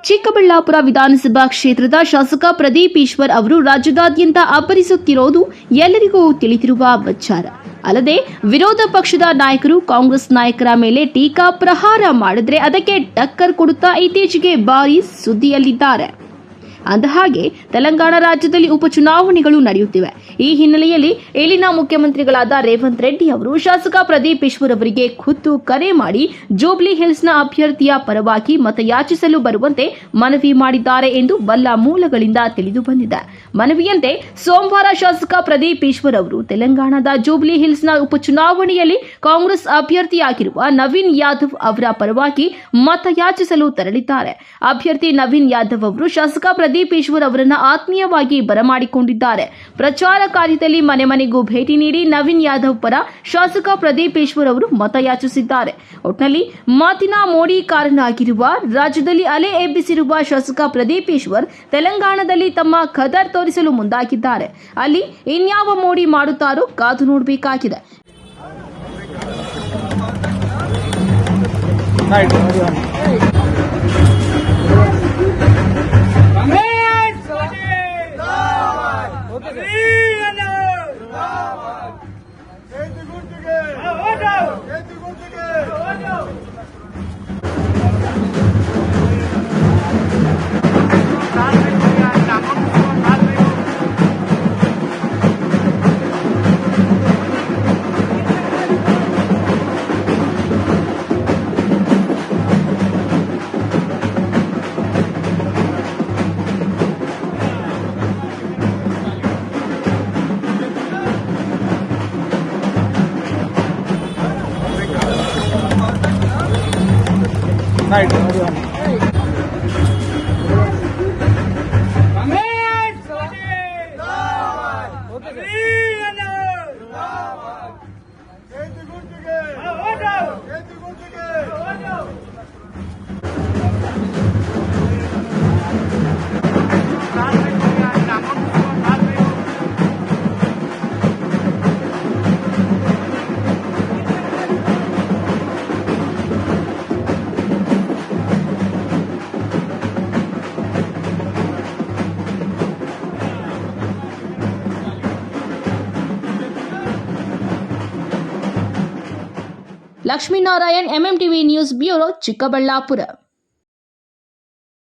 ಚಿಕ್ಕಬಳ್ಳಾಪುರ ವಿಧಾನಸಭಾ ಕ್ಷೇತ್ರದ ಶಾಸಕ ಪ್ರದೀಪ್ ಈಶ್ವರ್ ಅವರು ರಾಜ್ಯದಾದ್ಯಂತ ಅಬ್ಬರಿಸುತ್ತಿರುವುದು ಎಲ್ಲರಿಗೂ ತಿಳಿದಿರುವ ವಿಚಾರ. ಅಲ್ಲದೆ ವಿರೋಧ ಪಕ್ಷದ ನಾಯಕರು ಕಾಂಗ್ರೆಸ್ ನಾಯಕರ ಮೇಲೆ ಟೀಕಾ ಪ್ರಹಾರ ಮಾಡಿದ್ರೆ ಅದಕ್ಕೆ ಟಕ್ಕರ್ ಕೊಡುತ್ತಾ ಇತ್ತೀಚೆಗೆ ಭಾರೀ ಸುದ್ದಿಯಲ್ಲಿದ್ದಾರೆ. ಅಂದಹಾಗೆ ತೆಲಂಗಾಣ ರಾಜ್ಯದಲ್ಲಿ ಉಪಚುನಾವಣೆಗಳು ನಡೆಯುತ್ತಿವೆ. ಈ ಹಿನ್ನೆಲೆಯಲ್ಲಿ ಇಲ್ಲಿನ ಮುಖ್ಯಮಂತ್ರಿಗಳಾದ ರೇವಂತ್ ರೆಡ್ಡಿ ಅವರು ಶಾಸಕ ಪ್ರದೀಪ್ ಈಶ್ವರ್ ಅವರಿಗೆ ಖುದ್ದು ಕರೆ ಮಾಡಿ ಜೂಬ್ಲಿ ಹಿಲ್ಸ್ನ ಅಭ್ಯರ್ಥಿಯ ಪರವಾಗಿ ಮತಯಾಚಿಸಲು ಬರುವಂತೆ ಮನವಿ ಮಾಡಿದ್ದಾರೆ ಎಂದು ಬಲ್ಲ ಮೂಲಗಳಿಂದ ತಿಳಿದು ಬಂದಿದೆ. ಮನವಿಯಂತೆ ಸೋಮವಾರ ಶಾಸಕ ಪ್ರದೀಪ್ ಈಶ್ವರ್ ಅವರು ತೆಲಂಗಾಣದ ಜೂಬ್ಲಿ ಹಿಲ್ಸ್ನ ಉಪಚುನಾವಣೆಯಲ್ಲಿ ಕಾಂಗ್ರೆಸ್ ಅಭ್ಯರ್ಥಿಯಾಗಿರುವ ನವೀನ್ ಯಾದವ್ ಅವರ ಪರವಾಗಿ ಮತಯಾಚಿಸಲು ತೆರಳಿದ್ದಾರೆ. ಅಭ್ಯರ್ಥಿ ನವೀನ್ ಯಾದವ್ ಅವರು ಶಾಸಕ ಪ್ರದೀಪ್ ಈಶ್ವರ್ ಅವರನ್ನು ಆತ್ಮೀಯವಾಗಿ ಬರಮಾಡಿಕೊಂಡಿದ್ದಾರೆ. ಪ್ರಚಾರ ಕಾರ್ಯದಲ್ಲಿ ಮನೆ ಮನೆಗೂ ಭೇಟಿ ನೀಡಿ ನವೀನ್ ಯಾದವ್ ಪರ ಶಾಸಕ ಪ್ರದೀಪ್ ಈಶ್ವರ್ ಅವರು ಮತಯಾಚಿಸಿದ್ದಾರೆ. ಒಟ್ನಲ್ಲಿ ಮಾತಿನ ಮೋಡಿಕಾರನಾಗಿರುವ ರಾಜ್ಯದಲ್ಲಿ ಅಲೆ ಎಬ್ಬಿಸಿರುವ ಶಾಸಕ ಪ್ರದೀಪ್ ಈಶ್ವರ್ ತೆಲಂಗಾಣದಲ್ಲಿ ತಮ್ಮ ಖದರ್ ತೋರಿಸಲು ಮುಂದಾಗಿದ್ದಾರೆ. ಅಲ್ಲಿ ಇನ್ಯಾವ ಮೋಡಿ ಮಾಡುತ್ತಾರೋ ಕಾದು ನೋಡಬೇಕಾಗಿದೆ. Lakshminarayan, MMTV news bureau, Chikkaballapur.